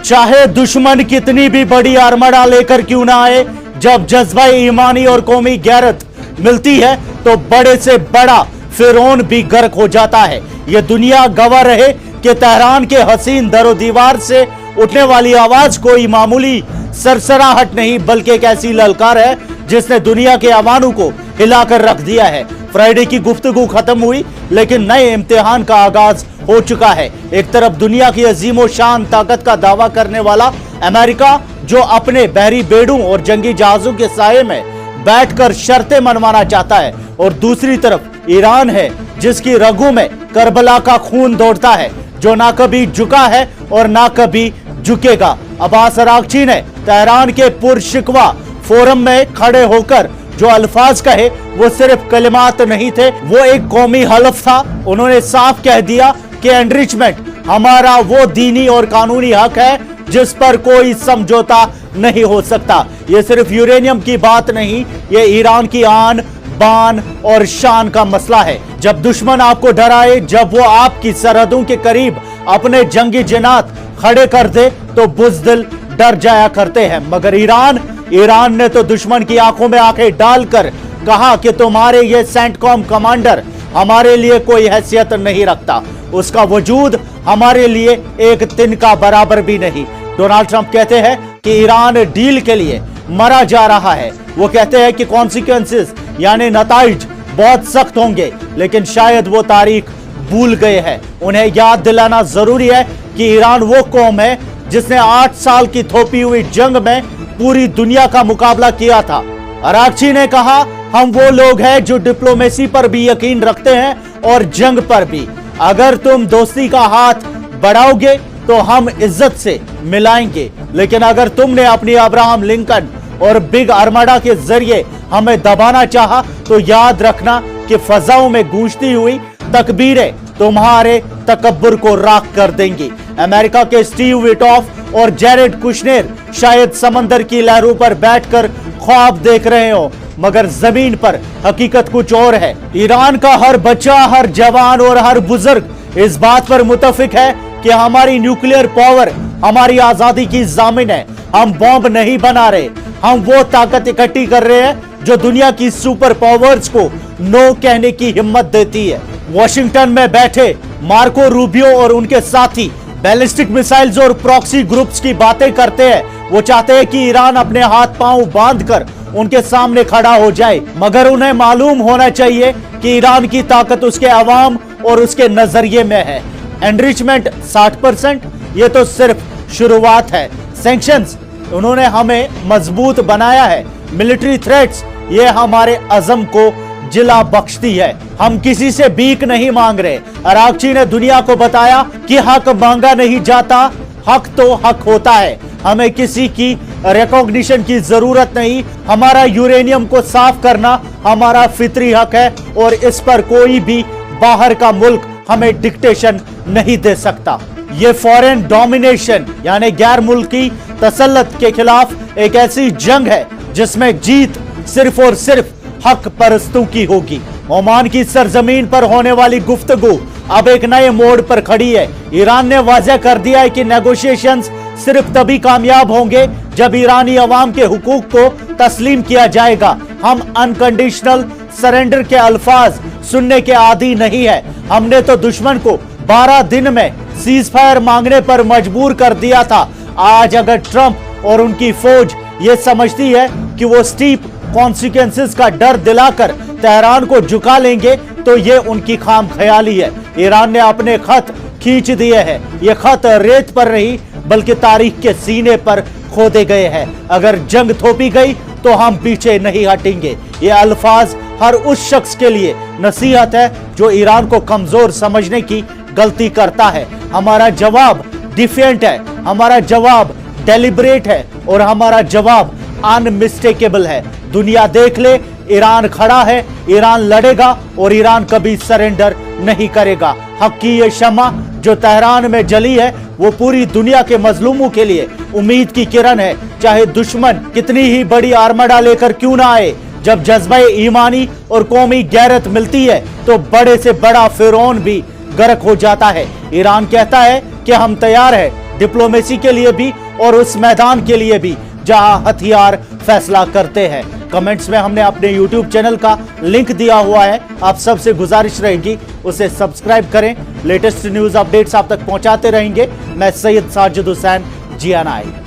चाहे दुश्मन कितनी भी बड़ी आर्मड़ा लेकर क्यों ना आए, जब जज्बा ईमानी और कौमी गैरत मिलती है तो बड़े से बड़ा फिरौन भी गर्क हो जाता है। यह दुनिया गवाह रहे कि तेहरान के हसीन दरो दीवार से उठने वाली आवाज कोई मामूली सरसराहट नहीं बल्कि एक ऐसी ललकार है जिसने दुनिया के अवानों को हिलाकर रख दिया है। फ्राइडे की गुफ्तगू खत्म हुई लेकिन नए इम्तिहान का आगाज हो चुका है। एक तरफ दुनिया की अजीमो शान ताकत का दावा करने वाला अमेरिका, जो अपने बहरी बेड़ों और जंगी जहाजों के साये में बैठकर शर्तें मनवाना चाहता है, और दूसरी तरफ ईरान है जिसकी रगों में करबला का खून दौड़ता है, जो ना कभी झुका है और ना कभी झुकेगा। अब्बास अरागची ने तेहरान के पुरशिकवा फोरम में खड़े होकर जो अल्फाज कहे वो सिर्फ कलिमात नहीं थे, वो एक कौमी हलफ था। उन्होंने साफ कह दिया कि एनरिचमेंट हमारा वो दीनी और कानूनी हक है जिस पर कोई समझौता नहीं हो सकता। ये सिर्फ यूरेनियम की बात नहीं, ये ईरान की आन बान और शान का मसला है। जब दुश्मन आपको डराए, जब वो आपकी सरहदों के करीब अपने जंगी जिनात खड़े कर दे तो बुज़दिल डर जाया करते हैं। मगर ईरान ने तो दुश्मन की आंखों में आंखें डालकर कहा कि तुम्हारे ये सेंटकॉम कमांडर हमारे लिए कोई हैसियत नहीं रखता, उसका वजूद हमारे लिए एक तिनका बराबर भी नहीं। डोनाल्ड ट्रंप कहते हैं कि ईरान डील के लिए मरा जा रहा है। वो कहते हैं कि कॉन्सिक्वेंसेस यानी नताइज बहुत सख्त होंगे, लेकिन शायद वो तारीख भूल गए हैं। उन्हें याद दिलाना जरूरी है कि ईरान वो कौम है जिसने 8 साल की थोपी हुई जंग में पूरी दुनिया का मुकाबला किया था। अरागची ने कहा, हम वो लोग हैं जो डिप्लोमेसी पर भी यकीन रखते हैं और जंग पर भी। अगर तुम दोस्ती का हाथ बढ़ाओगे तो हम इज्जत से मिलाएंगे, लेकिन अगर तुमने अपनी अब्राहम लिंकन और बिग आर्माडा के जरिए हमें दबाना चाहा तो याद रखना कि फजाओं में गूंजती हुई तकबीरें तुम्हारे तकब्बुर को राख कर देंगी। अमेरिका के स्टीव विटॉफ और जेरेड कुशनेर शायद समंदर की लहरों पर बैठकर ख्वाब देख रहे हो, मगर जमीन पर हकीकत कुछ और है। ईरान का हर बच्चा, हर जवान और हर बुजुर्ग इस बात पर मुतफिक है कि हमारी न्यूक्लियर पावर हमारी आजादी की जामिन है। हम बॉम्ब नहीं बना रहे, हम वो ताकत इकट्ठी कर रहे हैं जो दुनिया की सुपर पावर्स को नो कहने की हिम्मत देती है। वॉशिंगटन में बैठे मार्को रूबियो और उनके साथी बैलिस्टिक मिसाइल्स और प्रॉक्सी ग्रुप्स की बातें करते हैं। वो चाहते हैं कि ईरान अपने हाथ पांव बांधकर उनके सामने खड़ा हो जाए, मगर उन्हें मालूम होना चाहिए कि ईरान की ताकत उसके अवाम और उसके नजरिए में है। एनरिचमेंट 60%, ये तो सिर्फ शुरुआत है। सैंक्शंस उन्होंने हमें मजबूत बनाया है। मिलिट्री थ्रेट्स ये हमारे अज़म को जिला बख्शती है। हम किसी से भीख नहीं मांग रहे। अरागची ने दुनिया को बताया कि हक मांगा नहीं जाता, हक तो हक होता है। हमें किसी की रिकॉग्निशन की जरूरत नहीं। हमारा यूरेनियम को साफ करना हमारा फितरी हक है और इस पर कोई भी बाहर का मुल्क हमें डिक्टेशन नहीं दे सकता। ये फॉरेन डोमिनेशन यानी गैर मुल्की तसल्लुत के खिलाफ एक ऐसी जंग है जिसमें जीत सिर्फ और सिर्फ हक परस्तों की होगी। ओमान की सरजमीन पर होने वाली गुफ्तगू अब एक नए मोड़ पर खड़ी है। ईरान ने वाज़ेह कर दिया है कि नेगोशिएशंस सिर्फ तभी कामयाब होंगे जब ईरानी अवाम के हुकूक को तस्लीम किया जाएगा। हम अनकंडीशनल सरेंडर के अल्फाज सुनने के आदी नहीं है। हमने तो दुश्मन को 12 दिन में सीज फायर मांगने पर मजबूर कर दिया था। आज अगर ट्रंप और उनकी फौज ये समझती है कि वो स्टीप कॉन्सिक्वेंसेस का डर दिलाकर तेहरान को झुका लेंगे तो ये उनकी खाम ख्याली है। ईरान ने अपने खत खींच दिए हैं। ये खत रेत पर नहीं बल्कि तारीख के सीने पर खोदे गए हैं। अगर जंग थोपी गई तो हम पीछे नहीं हटेंगे। ये अल्फाज हर उस शख्स के लिए नसीहत है जो ईरान को कमजोर समझने की गलती करता है। हमारा जवाब डिफेंट है, हमारा जवाब डेलिब्रेट है और हमारा जवाब अनमिस्टेकेबल है। दुनिया देख ले, ईरान खड़ा है, ईरान लड़ेगा और ईरान कभी सरेंडर नहीं करेगा। हक की ये शमा जो तेहरान में जली है वो पूरी दुनिया के मजलूमों के लिए उम्मीद की किरण है। चाहे दुश्मन कितनी ही बड़ी आर्मडा लेकर क्यों ना आए, जब जज्बा ईमानी और कौमी गैरत मिलती है तो बड़े से बड़ा फिरौन भी गर्क हो जाता है। ईरान कहता है कि हम तैयार हैं, डिप्लोमेसी के लिए भी और उस मैदान के लिए भी जहां हथियार फैसला करते हैं। कमेंट्स में हमने अपने YouTube चैनल का लिंक दिया हुआ है, आप सबसे गुजारिश रहेगी उसे सब्सक्राइब करें। लेटेस्ट न्यूज अपडेट्स आप तक पहुंचाते रहेंगे। मैं सैयद साजिद हुसैन, GNI।